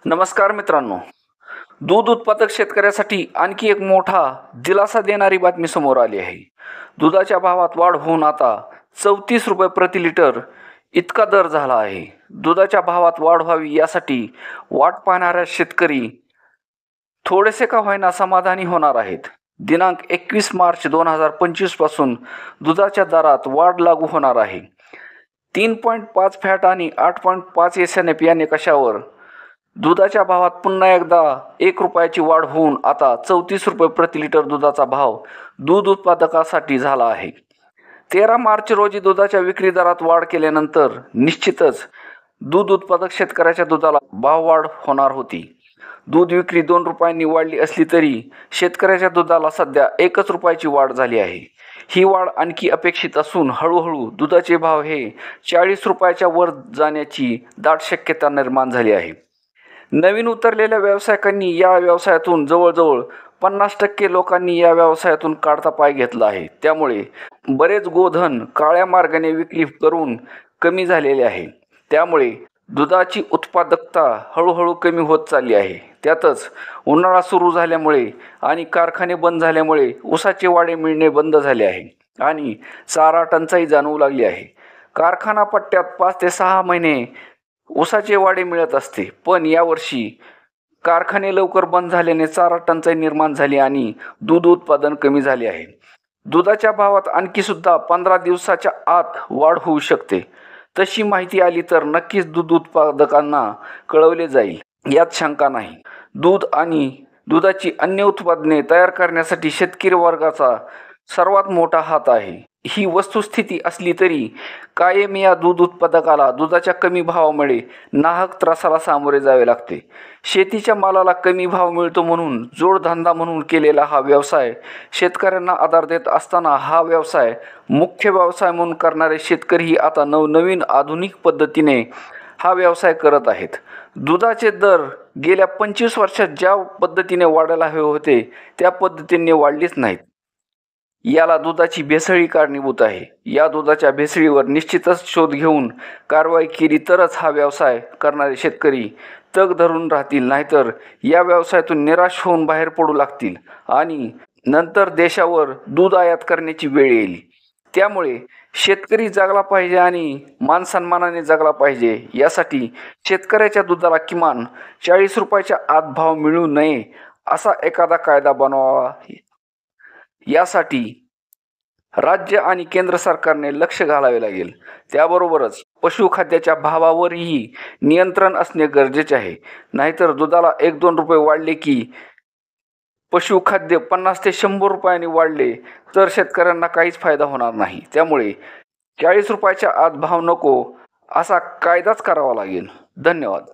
नमस्कार मित्रांनो, दूध उत्पादक शेतकऱ्यासाठी आणखी एक मोठा दिलासा देणारी बातमी समोर आली आहे. दुधाच्या भावात वाढ होऊन आता 34 रुपये प्रति लिटर इतका दर झाला आहे. दुधाच्या भावात वाढ व्हावी यासाठी वाट पाहणाऱ्या शेतकरी थोडेसे का होईना समाधानी होणार आहेत. दिनांक 21 मार्च 2025 पासून दुधाच्या दरात वाढ लागू होणार आहे. 3.5 फॅट आणि 8.5 एसएनएफ या निकषावर दुधाच्या भावात पुन्हा एकदा 1 रुपयाची वाढ होऊन आता 34 रुपये प्रति लिटर दुधाचा भाव दूध उत्पादकासाठी झाला आहे. 13 मार्च रोजी दुधाच्या विक्री दरात वाढ केल्यानंतर निश्चितच दूध उत्पादक शेतकऱ्याच्या दुधाला भाववाढ होणार होती. दूध विक्री 2 रुपयांनी वाढली असली तरी शेतकऱ्याच्या दुधाला सध्या 1 रुपयाची वाढ झाली आहे. ही वाढ आणखी अपेक्षित असून हळूहळू दुधाचे भाव हे 40 रुपयाच्या वर जाण्याची दाट शक्यता निर्माण झाली आहे. नवीन उतरलेल्या व्यावसायिकांनी या व्यवसायातून जवळजवळ 50% लोकांनी या व्यवसायातून काढता पाय घेतला आहे. त्यामुळे बरेच गोधन काळ्या मार्गाने विक्री करून कमी झालेले आहे. त्यामुळे दुधाची उत्पादकता हळूहळू कमी होत चालली आहे. त्यातच उन्हाळा सुरू झाल्यामुळे आणि कारखाने बंद झाल्यामुळे ऊसाचे वाडे मिळणे बंद झाले आहे आणि चारा टंचाई जाणवू लागली आहे. कारखाना पट्ट्यात 5 ते 6 महिने ऊसाचे वाडे मिळत असते, पण यावर्षी कारखाने लवकर बंद झाल्याने चारा टंचाई निर्माण झाली आणि दूध उत्पादन कमी झाले आहे. दुधाच्या भावात आणखी सुद्धा 15 दिवसाच्या आत वाढ होऊ शकते. तशी माहिती आली तर नक्कीच दूध उत्पादकांना कळवले जाईल, यात शंका नाही. दूध आणि दुधाची अन्य उत्पादने तयार करण्यासाठी शेतकरी वर्गाचा सर्वात मोठा हात आहे. ही वस्तुस्थिती असली तरी कायम या दूध उत्पादकाला दुधाच्या कमी भावामुळे नाहक त्रासाला सामोरे जावे लागते. शेतीच्या मालाला कमी भाव मिळतो म्हणून जोडधंदा म्हणून केलेला हा व्यवसाय शेतकऱ्यांना आधार देत असताना हा व्यवसाय मुख्य व्यवसाय म्हणून करणारे शेतकरीही आता नवनवीन आधुनिक पद्धतीने हा व्यवसाय करत आहेत. दुधाचे दर गेल्या 25 वर्षात ज्या पद्धतीने वाढायला हवे होते त्या पद्धतीने वाढलीच नाहीत. याला दुधाची भेसळी कारणीभूत आहे. या दुधाच्या भेसळीवर निश्चितच शोध घेऊन कारवाई केली तरच हा व्यवसाय करणारे शेतकरी तग धरून राहतील, नाहीतर या व्यवसायातून निराश होऊन बाहेर पडू लागतील आणि नंतर देशावर दूध आयात करण्याची वेळ येईल. त्यामुळे शेतकरी जगला पाहिजे आणि मानसन्मानाने जगला पाहिजे. यासाठी शेतकऱ्याच्या दुधाला किमान 40 रुपयाच्या आत भाव मिळू नये असा एखादा कायदा बनवावा. यासाठी राज्य आणि केंद्र सरकारने लक्ष घालावे लागेल. त्याबरोबरच पशुखाद्याच्या भावावरही नियंत्रण असणे गरजेचे आहे. नाहीतर दुधाला 1-2 रुपये वाढले की पशुखाद्य 50 ते 100 रुपयांनी वाढले तर शेतकऱ्यांना काहीच फायदा होणार नाही. त्यामुळे 40 रुपयाच्या आत भाव नको असा कायदाच करावा लागेल. धन्यवाद.